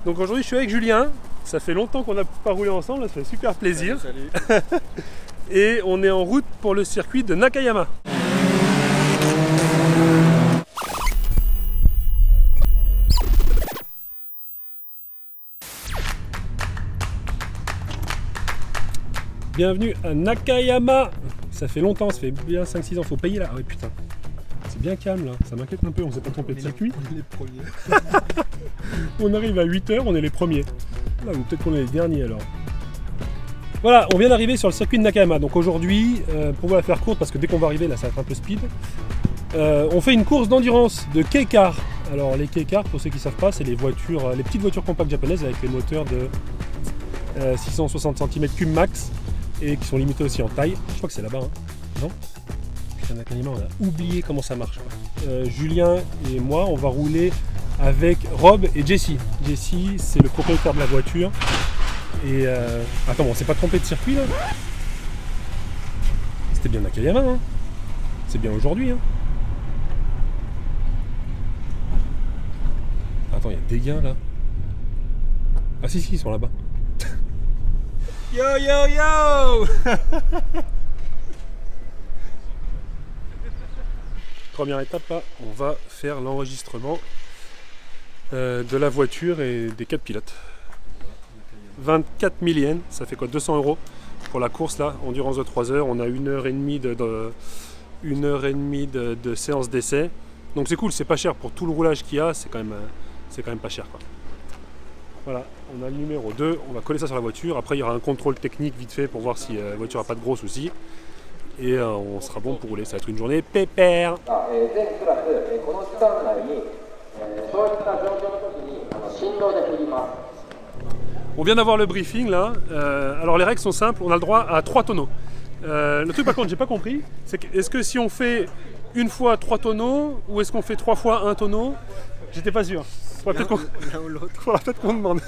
Donc aujourd'hui je suis avec Julien, ça fait longtemps qu'on n'a pas roulé ensemble, ça fait super plaisir. Salut. Et on est en route pour le circuit de Nakayama. Bienvenue à Nakayama. Ça fait longtemps, ça fait bien 5-6 ans, faut payer là. Ah ouais putain, c'est bien calme là, ça m'inquiète un peu, on s'est pas trompé de circuit. On est les premiers. On arrive à 8 h, on est les premiers. Là, ou peut-être qu'on est les derniers alors. Voilà, on vient d'arriver sur le circuit de Nakayama. Donc aujourd'hui, pour vous la faire courte, parce que dès qu'on va arriver là, ça va être un peu speed, on fait une course d'endurance de K-Car. Alors les K-Car, pour ceux qui ne savent pas, c'est les voitures, les petites voitures compactes japonaises avec les moteurs de 660 cm3 max et qui sont limitées aussi en taille. Je crois que c'est là-bas, hein. Non? Putain, Nakayama, on a oublié comment ça marche. Julien et moi, on va rouler avec Rob et Jessie. Jessie, c'est le propriétaire de la voiture. Et attends, on s'est pas trompé de circuit là? C'était bien Nakayama, hein? C'est bien aujourd'hui, hein? Attends, il y a des gains là. Ah si, ils sont là-bas. Yo yo yo! Première étape là, on va faire l'enregistrement de la voiture et des 4 pilotes. 24 000 yens, ça fait quoi, 200 € pour la course là, endurance de 3 heures. On a 1h30 de séance d'essai. Donc c'est cool, c'est pas cher pour tout le roulage qu'il y a, c'est quand même pas cher quoi. Voilà, on a le numéro 2, on va coller ça sur la voiture. Après il y aura un contrôle technique vite fait pour voir si la voiture n'a pas de gros soucis. Et on sera bon pour rouler, ça va être une journée pépère. On vient d'avoir le briefing là. Alors les règles sont simples, on a le droit à 3 tonneaux. Le truc par contre j'ai pas compris, c'est que est-ce que si on fait une fois 3 tonneaux ou est-ce qu'on fait 3 fois 1 tonneau? J'étais pas sûr. Faudra peut-être qu'on demande.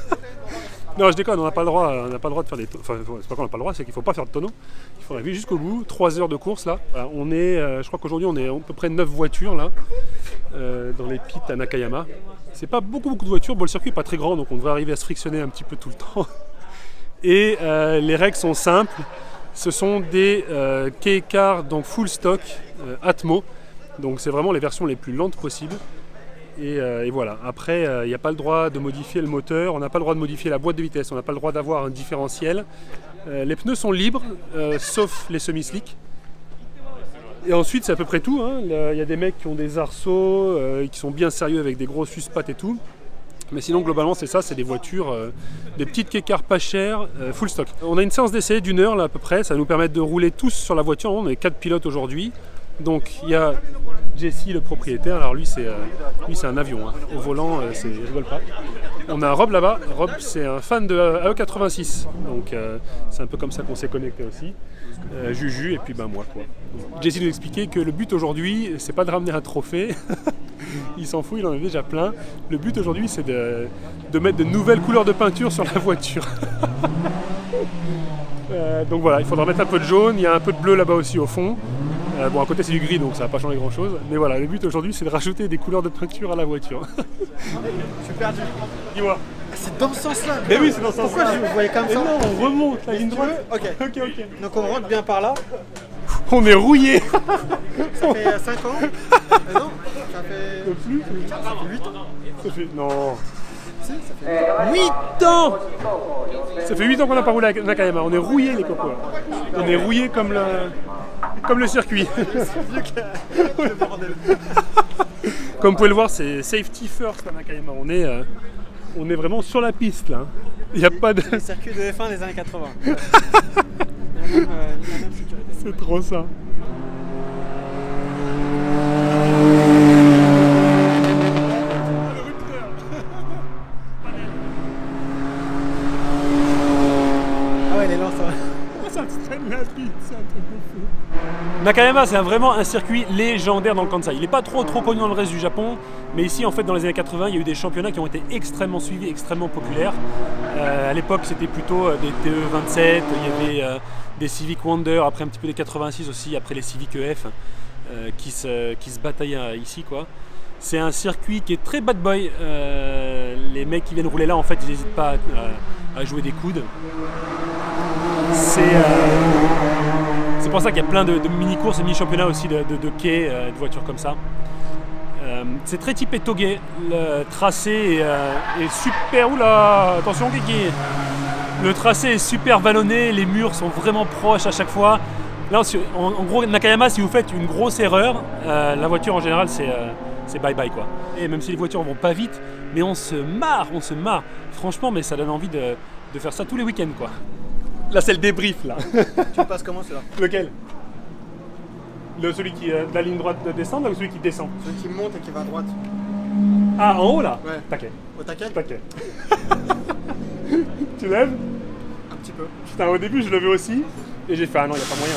Non, je déconne, on n'a pas le droit de faire des tonneaux. Enfin, c'est pas qu'on n'a pas le droit, c'est qu'il ne faut pas faire de tonneaux. Il faudrait vivre jusqu'au bout, 3 heures de course là. On est, je crois qu'aujourd'hui on est à peu près 9 voitures là, dans les pits à Nakayama. C'est pas beaucoup de voitures, bon le circuit n'est pas très grand donc on devrait arriver à se frictionner un petit peu tout le temps. Et les règles sont simples, ce sont des K-Car donc full stock Atmo, donc c'est vraiment les versions les plus lentes possibles. Et voilà, après il n'y a pas le droit de modifier le moteur, on n'a pas le droit de modifier la boîte de vitesse, on n'a pas le droit d'avoir un différentiel. Les pneus sont libres, sauf les semi-slicks. Et ensuite c'est à peu près tout, hein. Il y a des mecs qui ont des arceaux, qui sont bien sérieux avec des gros suspattes et tout. Mais sinon globalement c'est ça, c'est des voitures, des petites K-Car pas chères, full stock. On a une séance d'essai d'1 heure là à peu près, ça va nous permettre de rouler tous sur la voiture, on est 4 pilotes aujourd'hui. Donc il y a Jessie le propriétaire, alors lui c'est un avion, hein. Au volant je rigole pas. On a Rob là-bas, Rob c'est un fan de AE86, donc c'est un peu comme ça qu'on s'est connecté aussi. Juju et puis ben moi quoi. Jessie nous expliquait que le but aujourd'hui c'est pas de ramener un trophée, il s'en fout, il en a déjà plein. Le but aujourd'hui c'est de mettre de nouvelles couleurs de peinture sur la voiture. Donc voilà, il faudra mettre un peu de jaune, il y a un peu de bleu là-bas aussi au fond. Bon à côté c'est du gris donc ça va pas changer grand chose. Mais voilà, le but aujourd'hui c'est de rajouter des couleurs de peinture à la voiture. Je suis perdu. Dis-moi. C'est dans ce sens-là. Mais oui c'est dans ce sens là. Pourquoi je voyais comme ça? Non, on remonte la ligne droite. Ok. Donc on rentre bien par là. On est rouillé. Ça fait 5 ans. Non, ça fait... Plus. Ça fait 8 ans. Ça fait... Non. Si, ça fait 8 ans. Ça fait 8 ans qu'on n'a pas roulé à Nakayama. On est rouillé les cocos. On est rouillé comme le circuit. le bordel. Comme vous pouvez le voir, c'est safety first à Nakayama. On est vraiment sur la piste là. Il n'y a pas de... Le circuit de F1 des années 80. La même sécurité. C'est trop ça. Ah ouais, il est lent ça. Ça te traîne la bite, c'est un truc de fou. Nakayama, c'est vraiment un circuit légendaire dans le Kansai. Il n'est pas trop connu dans le reste du Japon, mais ici, en fait, dans les années 80, il y a eu des championnats qui ont été extrêmement suivis, extrêmement populaires. À l'époque, c'était plutôt des TE27, il y avait des Civic Wonder, après un petit peu des 86 aussi, après les Civic EF, qui se bataillaient ici, quoi. C'est un circuit qui est très bad boy. Les mecs qui viennent rouler là, en fait, ils n'hésitent pas à jouer des coudes. C'est pour ça qu'il y a plein de mini-courses et mini-championnats aussi de quais, de voitures comme ça. C'est très typé Togé. Le tracé est super... Oula, attention Kiki. Le tracé est super vallonné, les murs sont vraiment proches à chaque fois. Là, en gros, Nakayama, si vous faites une grosse erreur, la voiture en général, c'est bye bye quoi. Et même si les voitures vont pas vite, mais on se marre. Franchement, mais ça donne envie de faire ça tous les week-ends quoi. Là, c'est le débrief là. Tu le passes comment celui-là? Lequel? Celui qui de la ligne droite de descendre ou celui qui descend? Celui qui monte et qui va à droite. Ah, en haut là? Ouais. Taquet. Au taquet? Taquet. Tu lèves? Un petit peu. Putain, au début, je levais aussi. Et j'ai fait, ah non, il n'y a pas moyen.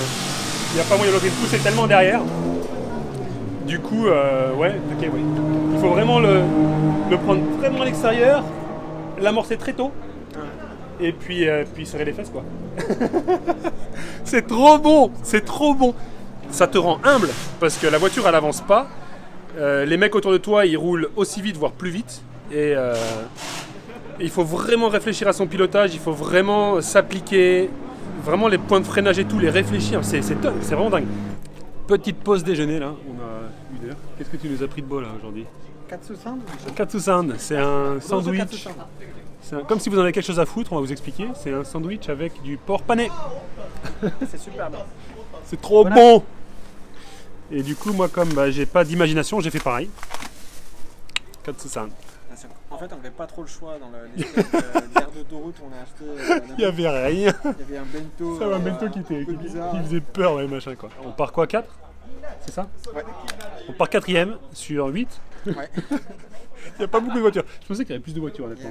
Il n'y a pas moyen de pousser tellement derrière. Du coup, ouais, taquet, ouais. Il faut vraiment le prendre vraiment à l'extérieur, l'amorcer très tôt. Et puis serrer les fesses quoi. C'est trop bon, c'est trop bon. Ça te rend humble parce que la voiture elle avance pas. Les mecs autour de toi ils roulent aussi vite voire plus vite. Et il faut vraiment réfléchir à son pilotage, il faut vraiment s'appliquer. Vraiment les points de freinage et tout, les réfléchir, c'est vraiment dingue. Petite pause déjeuner là, on a 1 heure. Qu'est-ce que tu nous as pris de beau là aujourd'hui? Katsusan? Katsusan, c'est un sandwich. Comme si vous en avez quelque chose à foutre, on va vous expliquer. C'est un sandwich avec du porc pané. C'est super bon. C'est trop bon. Et du coup, moi, comme j'ai pas d'imagination, j'ai fait pareil. Katsusan. En fait, on n'avait pas trop le choix dans l'aire d'autoroute. On a acheté. Il y avait rien. Il y avait un bento. Ça va, un bento qui faisait peur, ouais, machin quoi. On part quoi, 4? C'est ça? Ouais. On part 4ème sur 8. Ouais. Il n'y a pas beaucoup de voitures. Je pensais qu'il y avait plus de voitures honnêtement.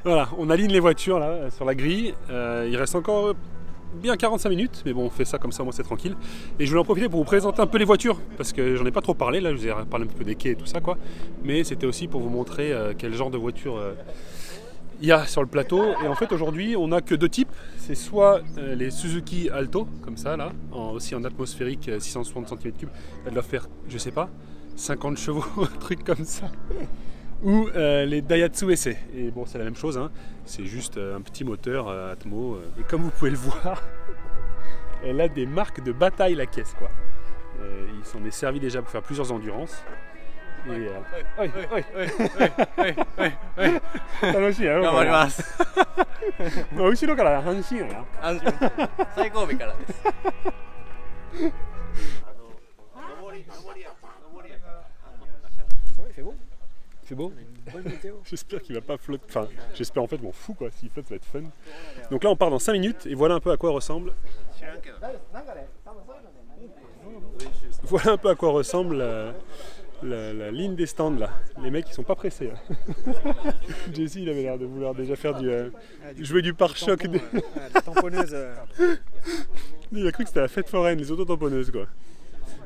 Voilà, on aligne les voitures là sur la grille. Il reste encore bien 45 minutes, mais bon, on fait ça comme ça, moi c'est tranquille. Et je voulais en profiter pour vous présenter un peu les voitures, parce que j'en ai pas trop parlé, là je vous ai parlé un peu des quais et tout ça quoi. Mais c'était aussi pour vous montrer quel genre de voiture il y a sur le plateau. Et en fait aujourd'hui on a que 2 types. C'est soit les Suzuki Alto, comme ça là, aussi en atmosphérique 660 cm3. Elle doit faire, je sais pas, 50 chevaux, un truc comme ça. Ou les Daihatsu SE. Et bon, c'est la même chose, hein. C'est juste un petit moteur Atmo. Et comme vous pouvez le voir, elle a des marques de bataille la caisse, quoi. Il s'en est servi déjà pour faire plusieurs endurances. Et il fait beau. C'est beau. J'espère qu'il va pas flotter. Enfin, j'espère en fait, je m'en fous quoi. S'il flotte, ça va être fun. Donc là, on part dans 5 minutes et voilà un peu à quoi ressemble. Voilà un peu à quoi ressemble la ligne des stands là. Les mecs ils sont pas pressés. Hein. Jesse il avait l'air de vouloir déjà faire jouer du pare-choc. Des tamponneuses. Il a cru que c'était la fête foraine, les auto-tamponneuses quoi.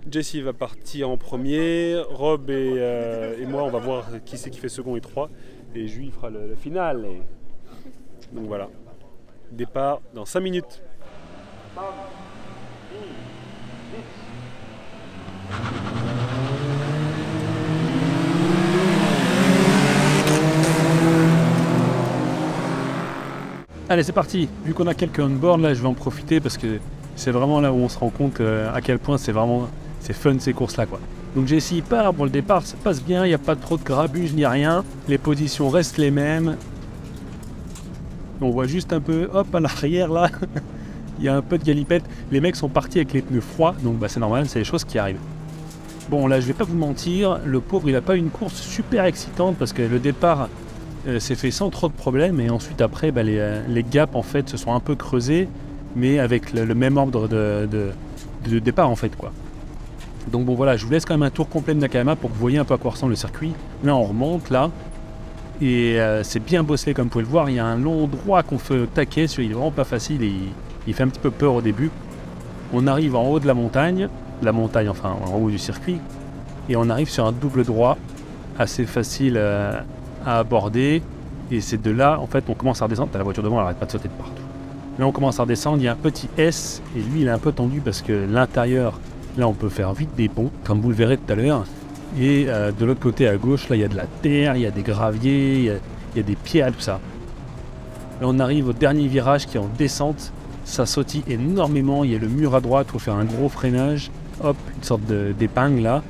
Jesse va partir en premier, Rob et moi on va voir qui c'est qui fait second et 3 et Jules fera le final. Donc voilà, départ dans 5 minutes. Allez c'est parti, vu qu'on a quelques on-board là je vais en profiter parce que c'est vraiment là où on se rend compte à quel point c'est fun ces courses là quoi. Donc Jesse part, bon le départ ça passe bien, il n'y a pas trop de grabuge ni rien, les positions restent les mêmes. On voit juste un peu, hop à l'arrière là, il y a un peu de galipette, les mecs sont partis avec les pneus froids, donc bah, c'est normal, c'est les choses qui arrivent. Bon là je vais pas vous mentir, le pauvre il a pas eu une course super excitante parce que le départ s'est fait sans trop de problèmes et ensuite après bah, les gaps en fait se sont un peu creusés mais avec le même ordre de départ en fait quoi. Donc bon voilà, je vous laisse quand même un tour complet de Nakayama pour que vous voyez un peu à quoi ressemble le circuit. Là on remonte là et c'est bien bossé comme vous pouvez le voir, il y a un long droit qu'on fait taquer, celui-là il est vraiment pas facile et il fait un petit peu peur au début. On arrive en haut de la montagne enfin en haut du circuit et on arrive sur un double droit assez facile à aborder et c'est de là en fait on commence à redescendre. T'as la voiture devant, elle arrête pas de sauter de partout. Là on commence à redescendre, il y a un petit S et lui il est un peu tendu parce que l'intérieur Là, on peut faire vite des ponts, comme vous le verrez tout à l'heure. Et de l'autre côté, à gauche, là, il y a de la terre, il y a des graviers, il y a des pierres, tout ça. Là, on arrive au dernier virage qui est en descente. Ça sautille énormément. Il y a le mur à droite, il faut faire un gros freinage. Hop, une sorte d'épingle là.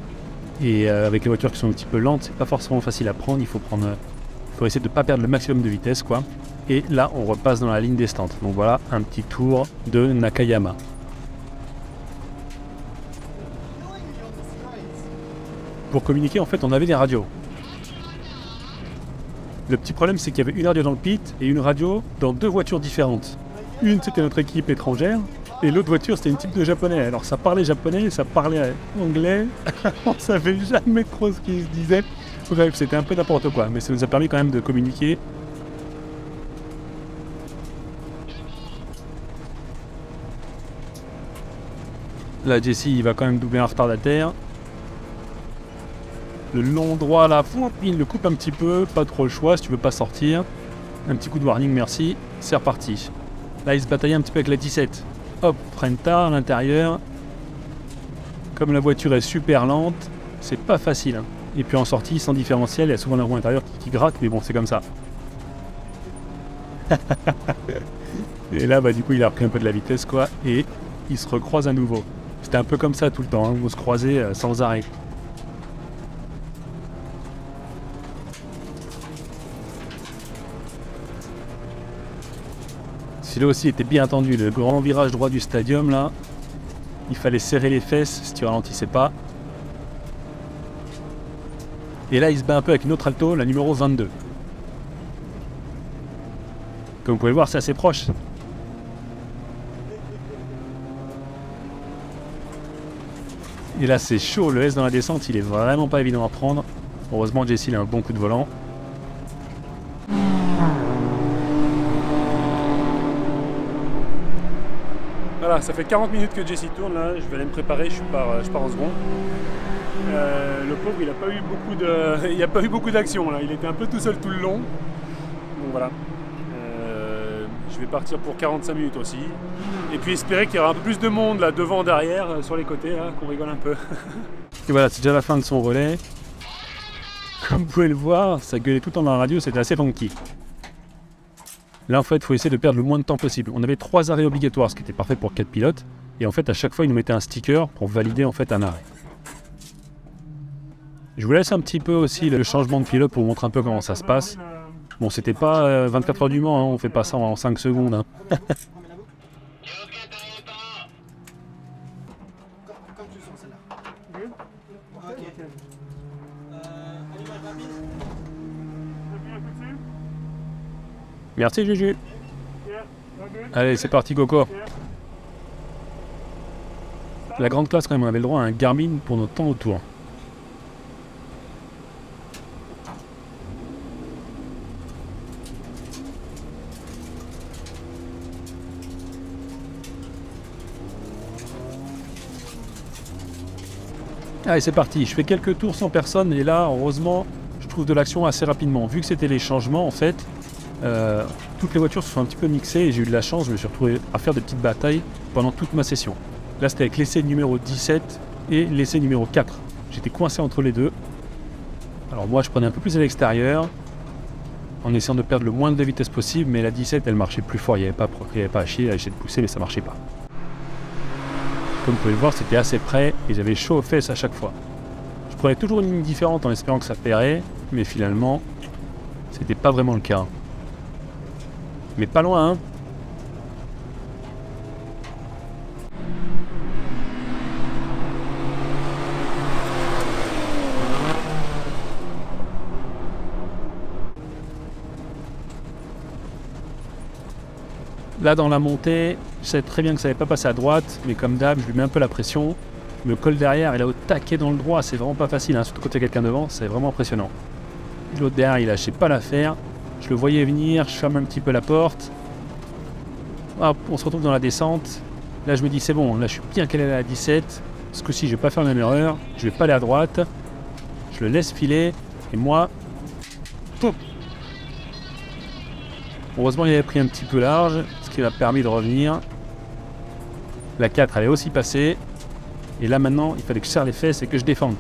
Et avec les voitures qui sont un petit peu lentes, c'est pas forcément facile à prendre. Il faut essayer de ne pas perdre le maximum de vitesse, quoi. Et là, on repasse dans la ligne descente. Donc voilà, un petit tour de Nakayama. Pour communiquer, en fait, on avait des radios. Le petit problème, c'est qu'il y avait une radio dans le pit et une radio dans 2 voitures différentes. Une, c'était notre équipe étrangère, et l'autre voiture, c'était une type de japonais. Alors ça parlait japonais, ça parlait anglais, on savait jamais trop ce qu'ils se disaient. Bref, c'était un peu n'importe quoi, mais ça nous a permis quand même de communiquer. Là, Jesse, il va quand même doubler un retardataire. Le long droit là, il le coupe un petit peu, pas trop le choix si tu veux pas sortir. Un petit coup de warning, merci, c'est reparti. Là, il se bataillait un petit peu avec la 17. Hop, freine tard à l'intérieur. Comme la voiture est super lente, c'est pas facile. Hein. Et puis en sortie, sans différentiel, il y a souvent la roue intérieure qui gratte, mais bon, c'est comme ça. Et là, bah, du coup, il a repris un peu de la vitesse, quoi, et il se recroise à nouveau. C'était un peu comme ça tout le temps, hein, on se croisait sans arrêt. Celui-là aussi était bien attendu, le grand virage droit du stadium là. Il fallait serrer les fesses si tu ralentissais pas. Et là il se bat un peu avec une autre alto, la numéro 22. Comme vous pouvez le voir, c'est assez proche. Et là c'est chaud, le S dans la descente, il est vraiment pas évident à prendre. Heureusement Jesse il a un bon coup de volant. Voilà, ça fait 40 minutes que Jesse tourne là, je vais aller me préparer, je pars en second. Le pauvre, il n'a pas eu beaucoup d'action là, il était un peu tout seul tout le long. Donc voilà. Je vais partir pour 45 minutes aussi. Et puis espérer qu'il y aura un peu plus de monde là, devant, derrière, sur les côtés, là, qu'on rigole un peu. Et voilà, c'est déjà la fin de son relais. Comme vous pouvez le voir, ça gueulait tout le temps dans la radio, c'était assez funky. Là en fait, il faut essayer de perdre le moins de temps possible. On avait 3 arrêts obligatoires, ce qui était parfait pour 4 pilotes. Et en fait, à chaque fois, ils nous mettaient un sticker pour valider en fait un arrêt. Je vous laisse un petit peu aussi le changement de pilote pour vous montrer un peu comment ça se passe. Bon, c'était pas 24 heures du Mans, hein, on fait pas ça en 5 secondes. Hein. Merci Juju. Allez, c'est parti Coco. La grande classe quand même, on avait le droit à un Garmin pour notre temps autour. Allez, c'est parti. Je fais quelques tours sans personne et là, heureusement, je trouve de l'action assez rapidement. Vu que c'était les changements, en fait, toutes les voitures se sont un petit peu mixées et j'ai eu de la chance, je me suis retrouvé à faire des petites batailles pendant toute ma session. Là c'était avec l'essai numéro 17 et l'essai numéro 4. J'étais coincé entre les deux. Alors moi je prenais un peu plus à l'extérieur en essayant de perdre le moins de vitesse possible, mais la 17 elle marchait plus fort, il n'y avait pas à chier, elle essayait de pousser mais ça marchait pas. Comme vous pouvez le voir, c'était assez près et j'avais chaud aux fesses à chaque fois. Je prenais toujours une ligne différente en espérant que ça paierait, mais finalement c'était pas vraiment le cas. Mais pas loin, hein. Là dans la montée, je savais très bien que ça n'allait pas passer à droite, mais comme d'hab, je lui mets un peu la pression. Le col derrière, il est au taquet dans le droit, c'est vraiment pas facile, hein, surtout quand il y a quelqu'un devant, c'est vraiment impressionnant. L'autre derrière, il lâchait pas l'affaire. Je le voyais venir, je ferme un petit peu la porte. Hop, on se retrouve dans la descente. Là, je me dis, c'est bon, là, je suis bien calé à la 17. Ce coup-ci, je vais pas faire la même erreur. Je vais pas aller à droite. Je le laisse filer. Et moi, pop. Heureusement, il avait pris un petit peu large, ce qui m'a permis de revenir. La 4, elle est aussi passée. Et là maintenant, il fallait que je serre les fesses et que je défende.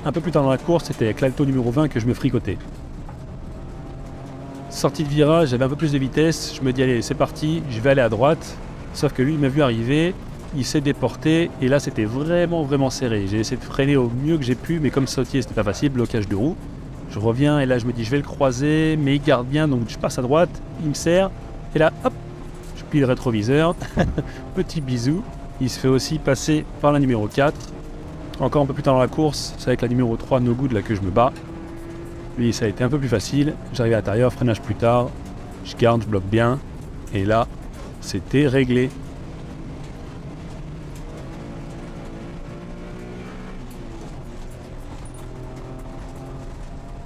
Un peu plus tard dans la course, c'était avec l'Alto numéro 20 que je me fricotais. Sortie de virage, j'avais un peu plus de vitesse, je me dis allez c'est parti, je vais aller à droite. Sauf que lui il m'a vu arriver, il s'est déporté et là c'était vraiment serré. J'ai essayé de freiner au mieux que j'ai pu, mais comme sautier c'était pas facile, blocage de roue. Je reviens et là je me dis je vais le croiser, mais il garde bien donc je passe à droite, il me serre et là hop, je plie le rétroviseur, petit bisou. Il se fait aussi passer par la numéro 4. Encore un peu plus tard dans la course, c'est avec la numéro 3 No Good là que je me bats. Lui ça a été un peu plus facile, j'arrive à l'intérieur, freinage plus tard, je garde, je bloque bien et là c'était réglé.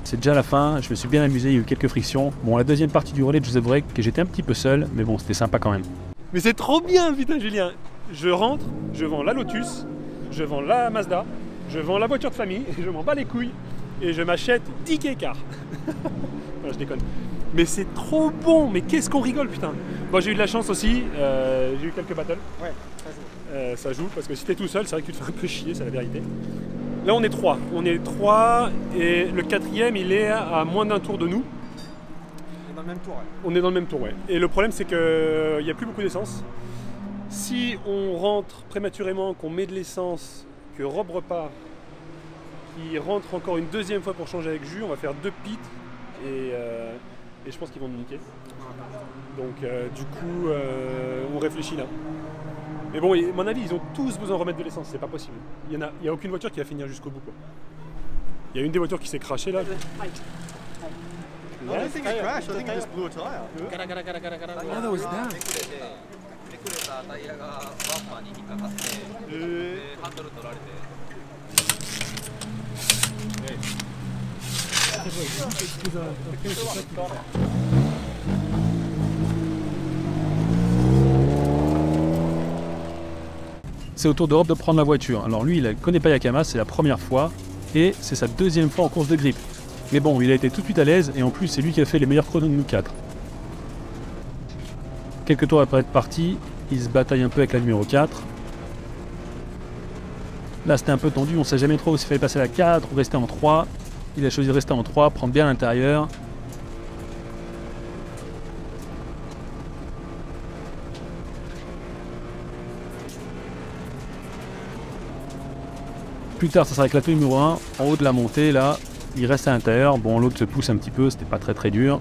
C'est déjà la fin, je me suis bien amusé, il y a eu quelques frictions. Bon, la deuxième partie du relais, je vous avouerai que j'étais un petit peu seul, mais bon, c'était sympa quand même. Mais c'est trop bien, putain, Julien. Je rentre, je vends la Lotus, je vends la Mazda, je vends la voiture de famille, et je m'en bats les couilles, et je m'achète 10 K-Car. Enfin, je déconne. Mais c'est trop bon, mais qu'est-ce qu'on rigole, putain. Bon, j'ai eu de la chance aussi, j'ai eu quelques battles. Ouais, ça joue. Ça joue, parce que si t'es tout seul, c'est vrai que tu te fais un peu chier, c'est la vérité. Là on est 3, et le quatrième il est à moins d'un tour de nous. On est dans le même tour, ouais. On est dans le même tour, ouais. Et le problème c'est qu'il n'y a plus beaucoup d'essence. Si on rentre prématurément, qu'on met de l'essence, que Rob repart, qu'il rentre encore une deuxième fois pour changer avec Jus, on va faire 2 pits et je pense qu'ils vont nous niquer. Donc du coup on réfléchit là. Mais bon, à mon avis, ils ont tous besoin de remettre de l'essence, c'est pas possible. Il y a aucune voiture qui va finir jusqu'au bout, quoi. Il y a une des voitures qui s'est crashée là. Oh, this thing is crashed. I think it just blew a tire. Oh, that was that. めくれたタイヤがバンパーに引っかかってでハンドル取られて C'est au tour d'Europe de prendre la voiture. Alors lui, il ne connaît pas Yakama, c'est la première fois, et c'est sa deuxième fois en course de grip. Mais bon, il a été tout de suite à l'aise, et en plus, c'est lui qui a fait les meilleurs chronos de nous 4. Quelques tours après être parti, il se bataille un peu avec la numéro 4. Là, c'était un peu tendu, on ne sait jamais trop s'il fallait passer à la 4 ou rester en 3. Il a choisi de rester en 3, prendre bien l'intérieur. Plus tard, ça sera avec la numéro 1, en haut de la montée, là, il reste à l'intérieur. Bon, l'autre se pousse un petit peu, c'était pas très dur.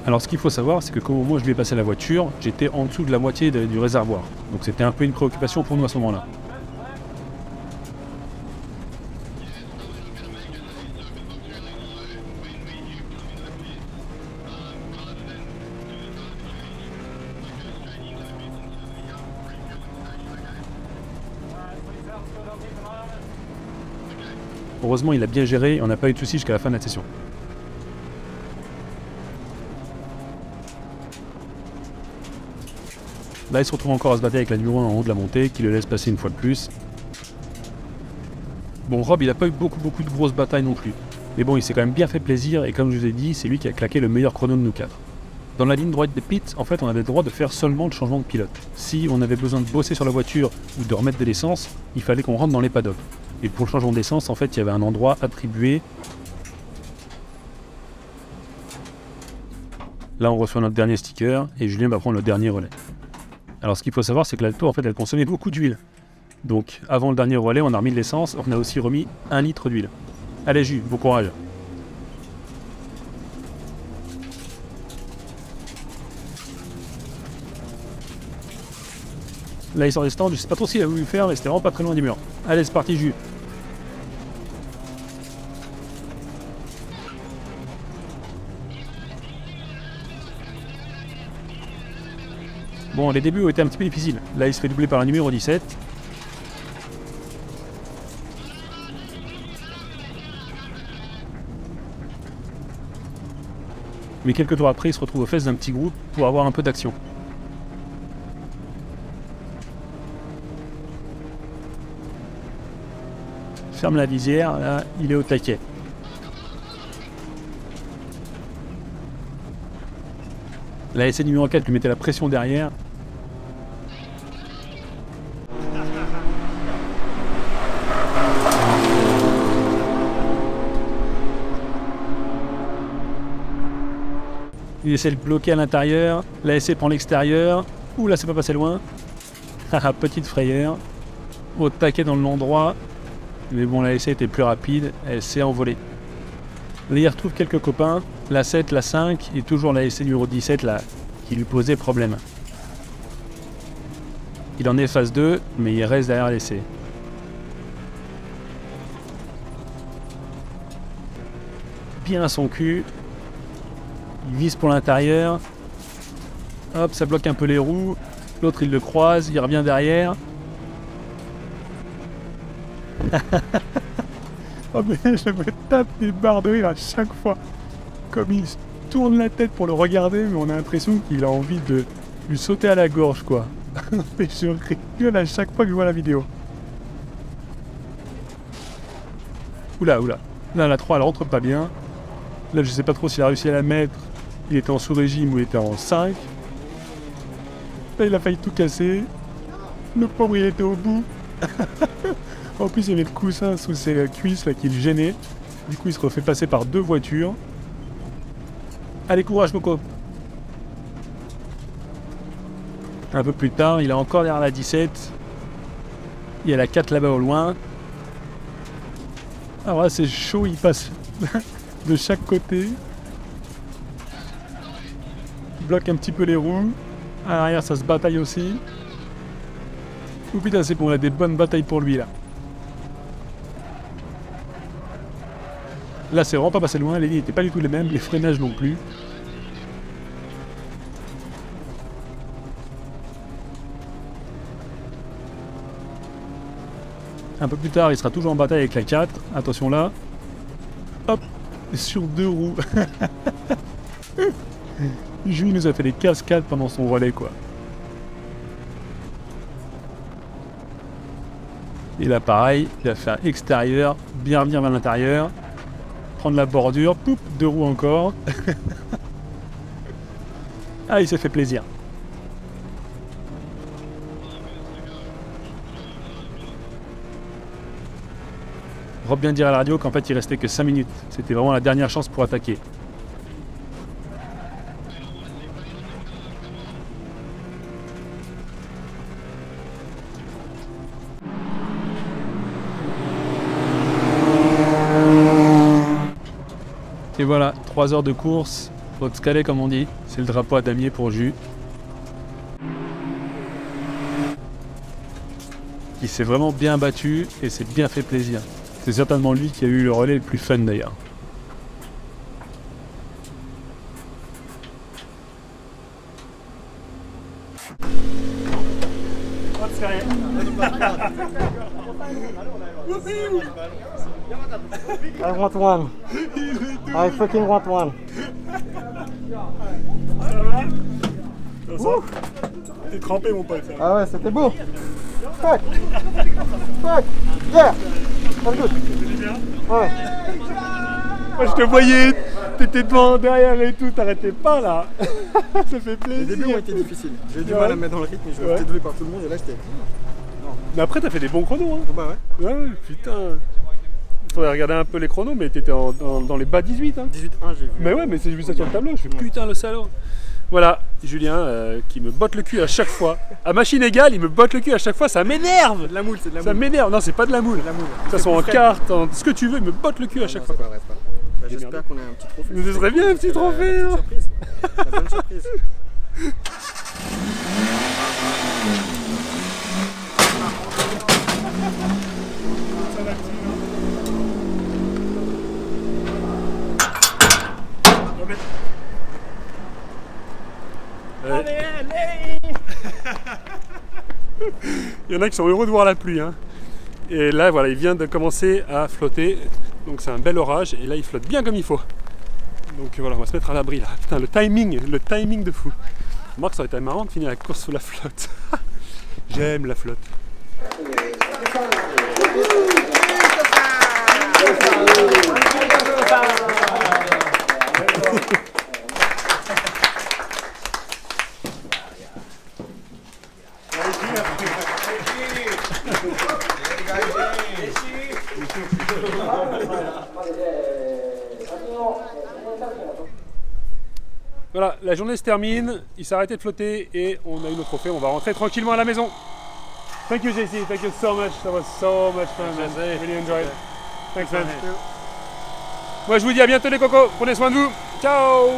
Alors, ce qu'il faut savoir, c'est que au moment où je lui ai passé la voiture, j'étais en dessous de la moitié du réservoir. Donc, c'était un peu une préoccupation pour nous à ce moment-là. Heureusement, il a bien géré et on n'a pas eu de soucis jusqu'à la fin de la session. Là, il se retrouve encore à se battre avec la numéro 1 en haut de la montée, qui le laisse passer une fois de plus. Bon, Rob, il n'a pas eu beaucoup de grosses batailles non plus. Mais bon, il s'est quand même bien fait plaisir, et comme je vous ai dit, c'est lui qui a claqué le meilleur chrono de nous 4. Dans la ligne droite des pits, en fait, on avait le droit de faire seulement le changement de pilote. Si on avait besoin de bosser sur la voiture ou de remettre de l'essence, il fallait qu'on rentre dans les paddocks. Et pour le changement d'essence, en fait, il y avait un endroit attribué. Là, on reçoit notre dernier sticker, et Julien va prendre le dernier relais. Alors, ce qu'il faut savoir, c'est que l'Alto, en fait, elle consommait beaucoup d'huile. Donc, avant le dernier relais, on a remis de l'essence, on a aussi remis 1 litre d'huile. Allez, Jus, bon courage. Là, il sort des stands, je sais pas trop ce qu'il a voulu faire, mais c'était vraiment pas très loin du mur. Allez, c'est parti, Jus. Bon, les débuts ont été un petit peu difficiles. Là, il se fait doubler par la numéro 17. Mais quelques tours après, il se retrouve aux fesses d'un petit groupe pour avoir un peu d'action. ferme la visière, là, il est au taquet. La essai numéro 4 lui mettait la pression derrière. Il essaie de bloquer à l'intérieur. La essai prend l'extérieur. Ouh là, c'est pas passé loin. Petite frayeur. Au taquet dans le long droit. Mais bon, la essai était plus rapide. Elle s'est envolée. Là, il retrouve quelques copains. La 7, la 5 et toujours la essai numéro 17 là, qui lui posait problème. Il en est phase 2, mais il reste derrière l'essai. Bien à son cul. Il vise pour l'intérieur. Hop, ça bloque un peu les roues. L'autre, il le croise, il revient derrière. Oh mais je me tape des barres de rire à chaque fois. Comme il se tourne la tête pour le regarder, mais on a l'impression qu'il a envie de lui sauter à la gorge, quoi. Mais je rigole à chaque fois que je vois la vidéo. Oula, oula. Là, la 3, elle rentre pas bien. Là, je sais pas trop s'il a réussi à la mettre. Il était en sous-régime ou il était en 5. Là, il a failli tout casser. Le pauvre, il était au bout. En plus, il y avait le coussin sous ses cuisses là, qui le gênait. Du coup, il se refait passer par 2 voitures. Allez, courage, Moko. Un peu plus tard, il est encore derrière la 17. Il y a la 4 là-bas au loin. Alors là, c'est chaud, il passe de chaque côté. Il bloque un petit peu les roues. À l'arrière, ça se bataille aussi. Oh putain, c'est bon, on a des bonnes batailles pour lui, là. Là, c'est vraiment pas passé loin. Les lignes n'étaient pas du tout les mêmes. Les freinages non plus. Un peu plus tard, il sera toujours en bataille avec la 4. Attention là. Hop, sur 2 roues. Jules nous a fait des cascades pendant son relais, quoi. Et là, pareil, il va faire extérieur, bien revenir vers l'intérieur, prendre la bordure, poup, 2 roues encore. Ah, il s'est fait plaisir. Rob vient de dire à la radio qu'en fait il restait que 5 minutes. C'était vraiment la dernière chance pour attaquer. Et voilà, 3 heures de course, votre scalet comme on dit, c'est le drapeau à damier pour Jus. Il s'est vraiment bien battu et s'est bien fait plaisir. C'est certainement lui qui a eu le relais le plus fun d'ailleurs. I want one. I fucking want one. T'es trempé mon pote. Ah ouais, c'était beau. Fuck. Fuck. Yeah. That's good. Ouais. Moi je te voyais, t'étais devant, derrière et tout, t'arrêtais pas là. Ça fait plaisir. Les débuts ont été difficiles. J'ai eu du mal à me mettre dans le rythme, je j'étais doué par tout le monde et là j'étais... Mais après t'as fait des bons chronos, hein. Bah ouais. Ouais, putain. Il faudrait regarder un peu les chronos, mais t'étais dans les bas 18, hein. 18-1 j'ai vu. Mais ouais, mais c'est vu ça sur le tableau, je fais putain le salaud. Voilà, Julien qui me botte le cul à chaque fois. À machine égale, il me botte le cul à chaque fois, ça m'énerve. C'est de la moule, c'est de la moule. Ça m'énerve, non c'est pas de la moule. C'est de la moule. Que ça soit en carte, en ce que tu veux, il me botte le cul à chaque fois. Pas vrai, c'est pas vrai. Bah, j'espère qu'on a un petit trophée. Mais ce serait bien un petit trophée. La petite surprise. La bonne surprise. Il y en a qui sont heureux de voir la pluie, hein. Et là voilà, il vient de commencer à flotter, donc c'est un bel orage et là il flotte bien comme il faut. Donc voilà, on va se mettre à l'abri là. Putain, le timing de fou. Remarque, ça aurait été marrant de finir la course sous la flotte. J'aime la flotte. Voilà, la journée se termine, il s'est arrêté de flotter et on a eu notre trophée, on va rentrer tranquillement à la maison. Thank you JC, thank you so much, that was so much fun, man. Really enjoyed. Thanks man. Moi je vous dis à bientôt les cocos, prenez soin de vous, ciao.